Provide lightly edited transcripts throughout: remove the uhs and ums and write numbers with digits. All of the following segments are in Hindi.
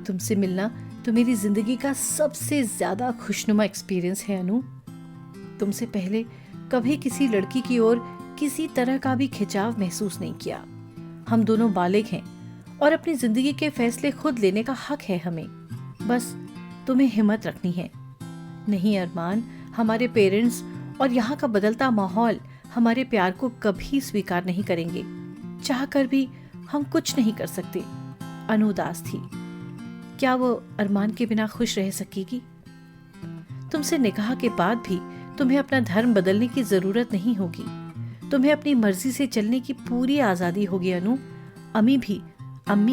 तुमसे मिलना तो मेरी जिंदगी का सबसे ज्यादा खुशनुमा एक्सपीरियंस है अनु। तुमसे पहले कभी किसी लड़की की ओर किसी तरह का भी खिंचाव महसूस नहीं किया। हम दोनों बालिग हैं और अपनी जिंदगी के फैसले खुद लेने का हक है हमें। बस तुम्हें हिम्मत रखनी है। नहीं अरमान, हमारे पेरेंट्स और यहाँ का बदलता माहौल हमारे प्यार को कभी स्वीकार नहीं करेंगे। चाहकर भी हम कुछ नहीं कर सकते। अनु उदास थी। क्या वो अरमान के बिना खुश रह सकेगी? तुमसे निकाह के बाद भी तुम्हें अपना धर्म बदलने की जरूरत नहीं होगी। तुम्हें अपनी मर्जी से चलने की पूरी आजादी होगी अनु। अम्मी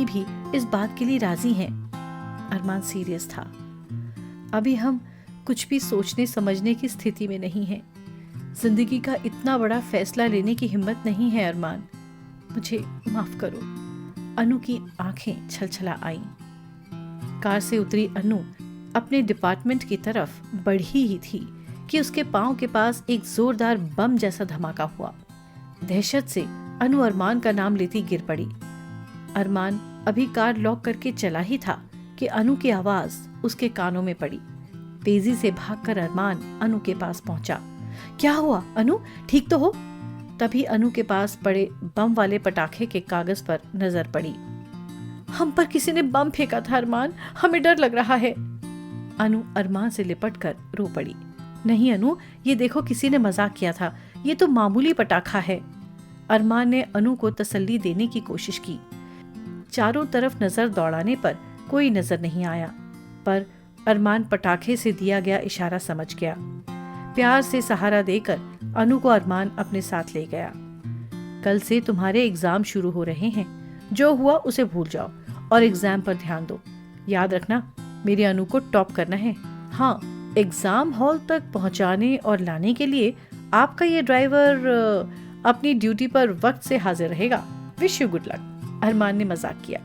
भी इस बात के लिए राजी हैं। अरमान सीरियस था। अभी हम कुछ भी सोचने समझने की स्थिति में नहीं हैं। जिंदगी का इतना बड़ा फैसला लेने की हिम्मत नहीं है अरमान। मुझे माफ करो। अनु की आंखें छलछला आईं। कार से उतरी अनु अपने डिपार्टमेंट की तरफ बढ़ी ही थी कि उसके पांव के पास एक जोरदार बम जैसा धमाका हुआ। दहशत से अनु अरमान का नाम लेती गिर पड़ी। अरमान अभी कार लॉक करके चला ही था कि अनु की आवाज उसके कानों में पड़ी। तेजी से भागकर अरमान अनु के पास पहुंचा। क्या हुआ अनु, ठीक तो हो? तभी अनु के पास पड़े बम वाले पटाखे के कागज पर नजर पड़ी। हम पर किसी ने बम फेंका था अरमान, हमें डर लग रहा है। अनु अरमान से लिपट कर रो पड़ी। नहीं अनु, ये देखो किसी ने मजाक किया था, ये तो मामूली पटाखा है। अरमान ने अनु को तसल्ली देने की कोशिश की। चारों तरफ नजर दौड़ाने पर कोई नजर नहीं आया, पर अरमान पटाखे से दिया गया इशारा समझ गया। प्यार से सहारा देकर अनु को अरमान अपने साथ ले गया। कल से तुम्हारे एग्जाम शुरू हो रहे हैं, जो हुआ उसे भूल जाओ और एग्जाम पर ध्यान दो। याद रखना, मेरी अनु को टॉप करना है। हाँ, एग्जाम हॉल तक पहुंचाने और लाने के लिए आपका ये ड्राइवर अपनी ड्यूटी पर वक्त से हाजिर रहेगा। Wish you good luck. Armaan ने मजाक किया।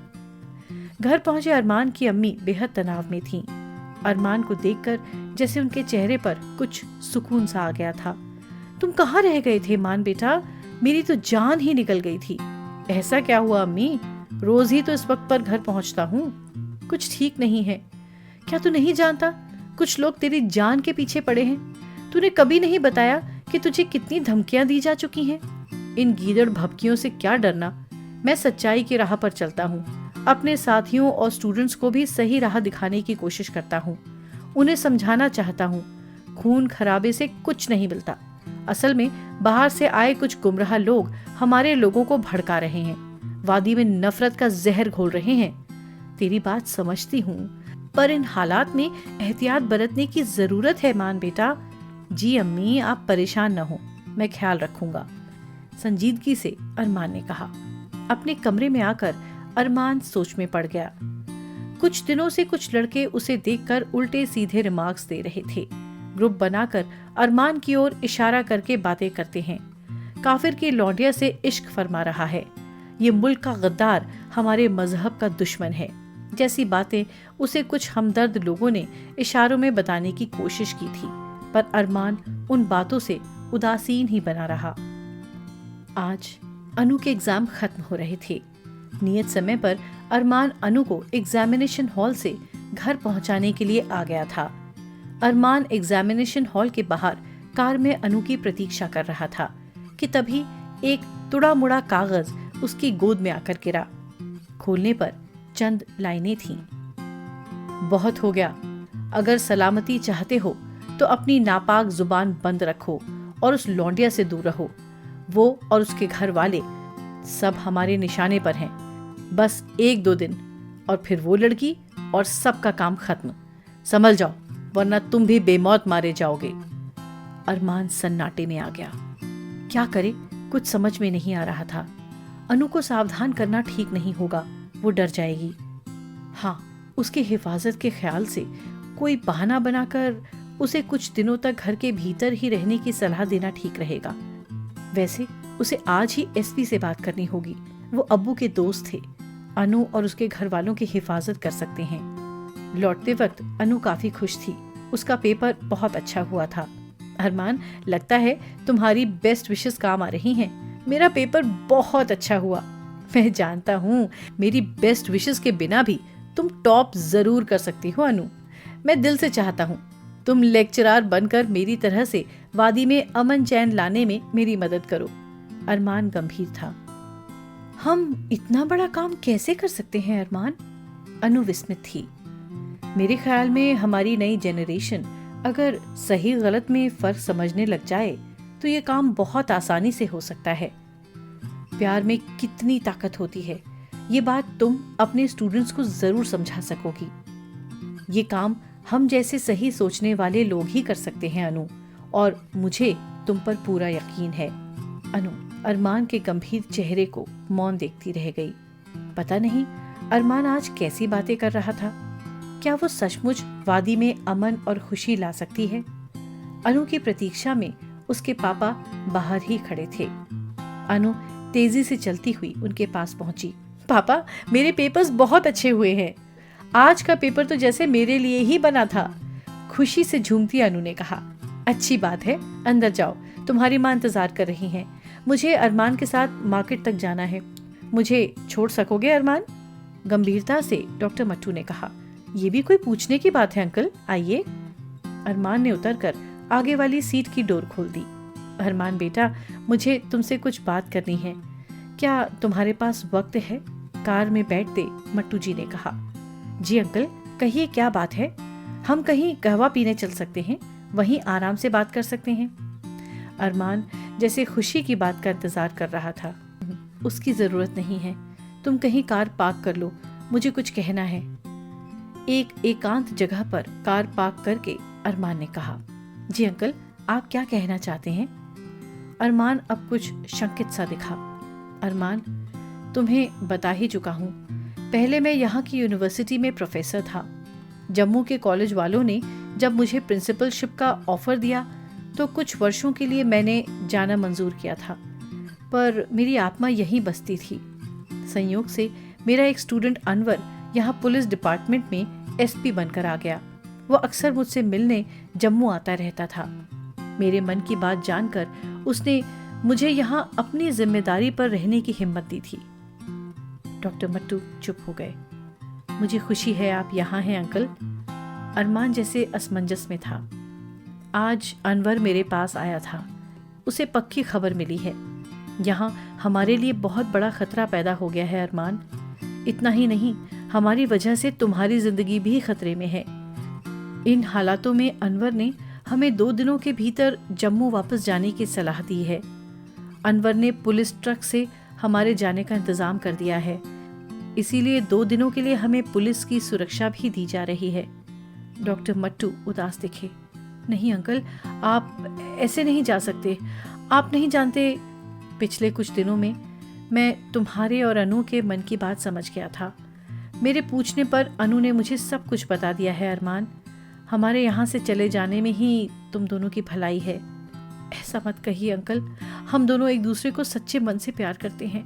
घर पहुंचे अरमान की अम्मी बेहद तनाव में थीं। अरमान को देखकर जैसे उनके चेहरे पर कुछ सुकून सा आ गया था। तुम कहाँ रह गए थे मान बेटा, मेरी तो जान ही निकल गई थी। ऐसा क्या हुआ अम्मी, रोज ही तो इस वक्त पर घर पहुंचता हूँ। कुछ ठीक नहीं है। क्या तू नहीं जानता, कुछ लोग तेरी जान के पीछे पड़े हैं। तूने कभी नहीं बताया कि तुझे कितनी धमकियां दी जा चुकी हैं। इन गीदड़ भभकियों से क्या डरना। मैं सच्चाई की राह पर चलता हूँ। अपने साथियों और स्टूडेंट्स को भी सही राह दिखाने की कोशिश करता हूँ। उन्हें समझाना चाहता हूँ, खून खराबे से कुछ नहीं मिलता। असल में बाहर से आए कुछ गुमराह लोग हमारे लोगों को भड़का रहे हैं, वादी में नफरत का जहर घोल रहे हैं। तेरी बात समझती हूँ, पर इन हालात में एहतियात बरतने की जरूरत है मान बेटा। जी अम्मी, आप परेशान न हो, मैं ख्याल रखूंगा, संजीदगी से अरमान ने कहा। अपने कमरे में आकर अरमान सोच में पड़ गया। कुछ दिनों से कुछ लड़के उसे देखकर उल्टे सीधे रिमार्क्स दे रहे थे। ग्रुप बनाकर अरमान की ओर इशारा करके बातें करते हैं। काफिर की लौंडिया से इश्क फरमा रहा है, ये मुल्क का गद्दार हमारे मजहब का दुश्मन है, जैसी बातें उसे कुछ हमदर्द लोगों ने इशारों में बताने की कोशिश की थी, पर अरमान उन बातों से उदासीन ही बना रहा। आज अनु के एग्जाम खत्म हो रहे थे। नियत समय पर अरमान अनु को एग्जामिनेशन हॉल से घर पहुंचाने के लिए आ गया था। अरमान एग्जामिनेशन हॉल के बाहर कार में अनु की प्रतीक्षा कर रहा था कि तभी एक तुड़ा मुड़ा कागज उसकी गोद में आकर गिरा। खोलने पर चंद लाइनें थीं। बहुत हो गया, अगर सलामती चाहते हो तो अपनी नापाक जुबान बंद रखो और उस लौंडिया से दूर रहो। वो और उसके घर वाले सब हमारे निशाने पर हैं। बस 1-2 दिन और फिर वो लड़की और सबका काम खत्म। संभल जाओ, वरना तुम भी बेमौत मारे जाओगे। अरमान सन्नाटे में आ गया। क्या करे, कुछ समझ में नहीं आ रहा था। अनु को सावधान करना ठीक नहीं होगा, वो डर जाएगी। हाँ, उसकी हिफाजत के ख्याल से कोई बहाना बनाकर उसे कुछ दिनों तक घर के भीतर ही रहने की सलाह देना ठीक रहेगा। वैसे उसे आज ही एसपी से बात करनी होगी। वो अब्बू के दोस्त थे, अनु और उसके घर वालों की हिफाजत कर सकते हैं। लौटते वक्त अनु काफी खुश थी। उसका पेपर बहुत अच्छा हुआ था। अरमान, लगता है तुम्हारी बेस्ट विशेस काम आ रही हैं। मेरा पेपर बहुत अच्छा हुआ। मैं जानता हूँ मेरी बेस्ट विशेस के बिना भी तुम टॉप जरूर कर सकती हो अनु। मैं दिल से चाहता हूँ तुम लेक्चरार बनकर मेरी तरह से वादी में अमन चैन लाने में मेरी मदद करो। अरमान गंभीर था। हम इतना बड़ा काम कैसे कर सकते हैं अरमान? अनु विस्मित थी। मेरे ख्याल में हमारी नई जेनरेशन अगर सही गलत में फर्क समझने लग जाए तो ये काम बहुत आसानी से हो सकता है। प्यार में कितनी ताकत होती है, ये बात तुम अपने स्टूडेंट्स को जरूर समझा सकोगी। ये काम हम जैसे सही सोचने वाले लोग ही कर सकते हैं अनु, और मुझे तुम पर पूरा यकीन है। अनु अरमान के गंभीर चेहरे को मौन देखती रह गई। पता नहीं अरमान आज कैसी बातें कर रहा था। क्या वो सचमुच वादी में अमन और खुशी ला सकती है? अनु की प्रतीक्षा में उसके पापा बाहर ही खड़े थे। अनु तेजी से चलती हुई उनके पास पहुंची। पापा, मेरे पेपर्स बहुत अच्छे हुए हैं। आज का पेपर तो जैसे मेरे लिए ही बना था। खुशी से झूमती अनु ने कहा। अच्छी बात है, अंदर जाओ, तुम्हारी माँ इंतजार कर रही हैं। मुझे अरमान के साथ मार्केट तक जाना है। मुझे छोड़ सकोगे अरमान? गंभीरता से डॉक्टर मट्टू ने कहा। ये भी कोई पूछने की बात है अंकल, आइए। अरमान ने उतरकर आगे वाली सीट की डोर खोल दी। अरमान बेटा, मुझे तुमसे कुछ बात करनी है। क्या तुम्हारे पास वक्त है? कार में बैठते मट्टू जी ने कहा। जी अंकल, कहिए क्या बात है। हम कहीं कहवा पीने चल सकते हैं, वहीं आराम से बात कर सकते हैं। अरमान जैसे खुशी की बात का इंतजार कर रहा था। उसकी जरूरत नहीं है, तुम कहीं कार पार्क कर लो, मुझे कुछ कहना है। एक एकांत जगह पर कार पार्क करके अरमान ने कहा। जी अंकल, आप क्या कहना चाहते हैं? अरमान अब कुछ शंकित सा दिखा। अरमान, तुम्हें बता ही चुका हूँ, पहले मैं यहाँ की यूनिवर्सिटी में प्रोफेसर था। जम्मू के कॉलेज वालों ने जब मुझे प्रिंसिपलशिप का ऑफर दिया तो कुछ वर्षों के लिए मैंने जाना मंजूर किया था, पर मेरी आत्मा यहीं बसती थी। संयोग से मेरा एक स्टूडेंट अनवर यहाँ पुलिस डिपार्टमेंट में एसपी बनकर आ गया। वो अक्सर मुझसे मिलने जम्मू आता रहता था। मेरे मन की बात जानकर उसने मुझे यहाँ अपनी जिम्मेदारी पर रहने की हिम्मत दी थी। डॉक्टर मट्टू चुप हो गए। मुझे खुशी है आप यहाँ हैं अंकल। अरमान जैसे असमंजस में था। आज अनवर मेरे पास आया था, उसे पक्की खबर मिली है। यहाँ हमारे लिए बहुत बड़ा खतरा पैदा हो गया है अरमान। इतना ही नहीं, हमारी वजह से तुम्हारी जिंदगी भी खतरे में है। इन हालातों में अनवर ने हमें 2 दिनों के भीतर जम्मू वापस जाने की सलाह दी है। अनवर ने पुलिस ट्रक से हमारे जाने का इंतजाम कर दिया है, इसीलिए 2 दिनों के लिए हमें पुलिस की सुरक्षा भी दी जा रही है। डॉक्टर मट्टू उदास दिखे। नहीं अंकल, आप ऐसे नहीं जा सकते। आप नहीं जानते, पिछले कुछ दिनों में मैं तुम्हारे और अनु के मन की बात समझ गया था। मेरे पूछने पर अनु ने मुझे सब कुछ बता दिया है अरमान। हमारे यहाँ से चले जाने में ही तुम दोनों की भलाई है। ऐसा मत कहिए अंकल, हम दोनों एक दूसरे को सच्चे मन से प्यार करते हैं।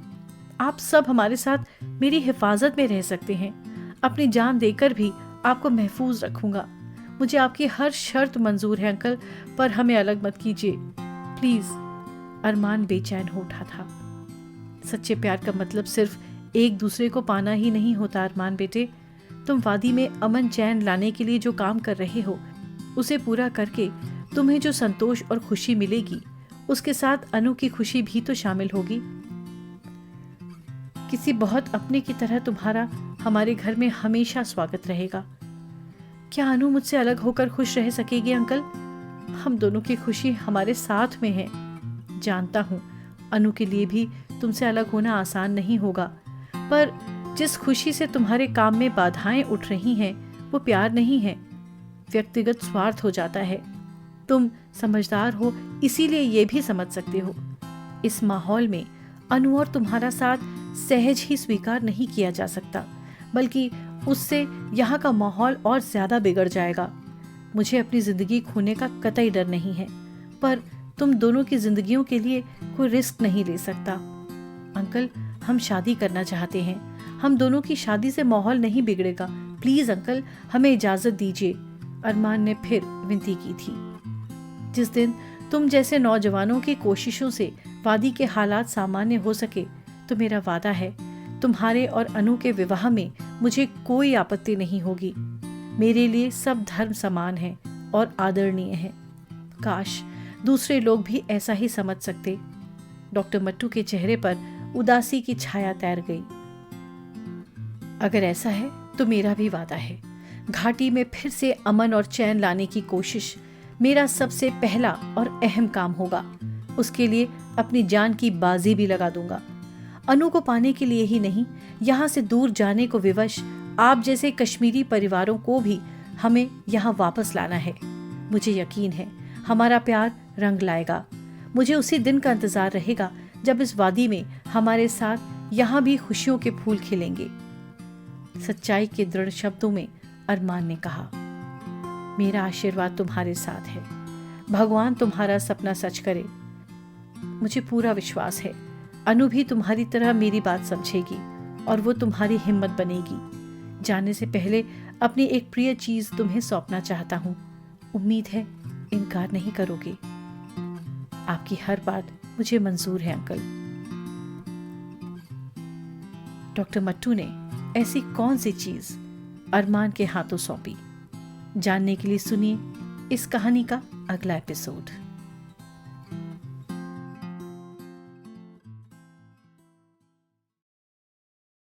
आप सब हमारे साथ मेरी हिफाजत में रह सकते हैं। अपनी जान देकर भी आपको महफूज रखूंगा। मुझे आपकी हर शर्त मंजूर है अंकल, पर हमें अलग मत कीजिए प्लीज। अरमान बेचैन हो उठा था। सच्चे प्यार का मतलब सिर्फ एक दूसरे को पाना ही नहीं होता अरमान बेटे। तुम वादी में अमन चैन लाने के लिए जो काम कर रहे हो, उसे पूरा करके तुम्हें जो संतोष और खुशी मिलेगी, उसके साथ अनु की खुशी भी तो शामिल होगी। किसी बहुत अपने की तरह तुम्हारा हमारे घर में हमेशा स्वागत रहेगा। क्या अनु मुझसे अलग होकर खुश रह सकेगी अंकल? हम दोनों की खुशी हमारे साथ में है। जानता हूँ अनु के लिए भी तुमसे अलग होना आसान नहीं होगा, पर जिस खुशी से तुम्हारे काम में बाधाएं उठ रही हैं, वो प्यार नहीं है, व्यक्तिगत स्वार्थ हो जाता है। तुम समझदार हो, इसीलिए ये भी समझ सकते हो। इस माहौल में अनु और तुम्हारा साथ सहज ही स्वीकार नहीं किया जा सकता, बल्कि उससे यहाँ का माहौल और ज्यादा बिगड़ जाएगा। मुझे अपनी जिंदगी खोने का कतई डर नहीं है, पर तुम दोनों की जिंदगियों के लिए कोई रिस्क नहीं ले सकता। अंकल, हम शादी करना चाहते हैं। हम दोनों की शादी से माहौल नहीं बिगड़ेगा। प्लीज अंकल, हमें इजाजत दीजिए। अरमान ने फिर विनती की थी। जिस दिन तुम जैसे नौजवानों की कोशिशों से वादी के हालात सामान्य हो सके, तो मेरा वादा है तुम्हारे और अनु के विवाह में मुझे कोई आपत्ति नहीं होगी। मेरे लिए सब धर्म समान है और आदरणीय है। काश दूसरे लोग भी ऐसा ही समझ सकते। डॉक्टर मट्टू के चेहरे पर उदासी की छाया तैर गई। अगर ऐसा है तो मेरा भी वादा है, घाटी में फिर से अमन और चैन लाने की कोशिश मेरा सबसे पहला और अहम काम होगा। उसके लिए अपनी जान की बाजी भी लगा दूंगा। अनु को पाने के लिए ही नहीं, यहाँ से दूर जाने को विवश आप जैसे कश्मीरी परिवारों को भी हमें यहाँ वापस लाना है। मुझे यकीन है हमारा प्यार रंग लाएगा। मुझे उसी दिन का इंतजार रहेगा जब इस वादी में हमारे साथ यहाँ भी खुशियों के फूल खिलेंगे। सच्चाई के दृढ़ शब्दों में अरमान ने कहा, मेरा आशीर्वाद तुम्हारे साथ है। भगवान तुम्हारा सपना सच करे। मुझे पूरा विश्वास है अनु भी तुम्हारी तरह मेरी बात समझेगी और वो तुम्हारी हिम्मत बनेगी। जाने से पहले अपनी एक प्रिय चीज तुम्हें सौंपना चाहता हूँ। उम्मीद है इनकार नहीं करोगे। आपकी हर बात मुझे मंजूर है अंकल। डॉक्टर मट्टू ने ऐसी कौन सी चीज अरमान के हाथों सौंपी, जानने के लिए सुनिए इस कहानी का अगला एपिसोड।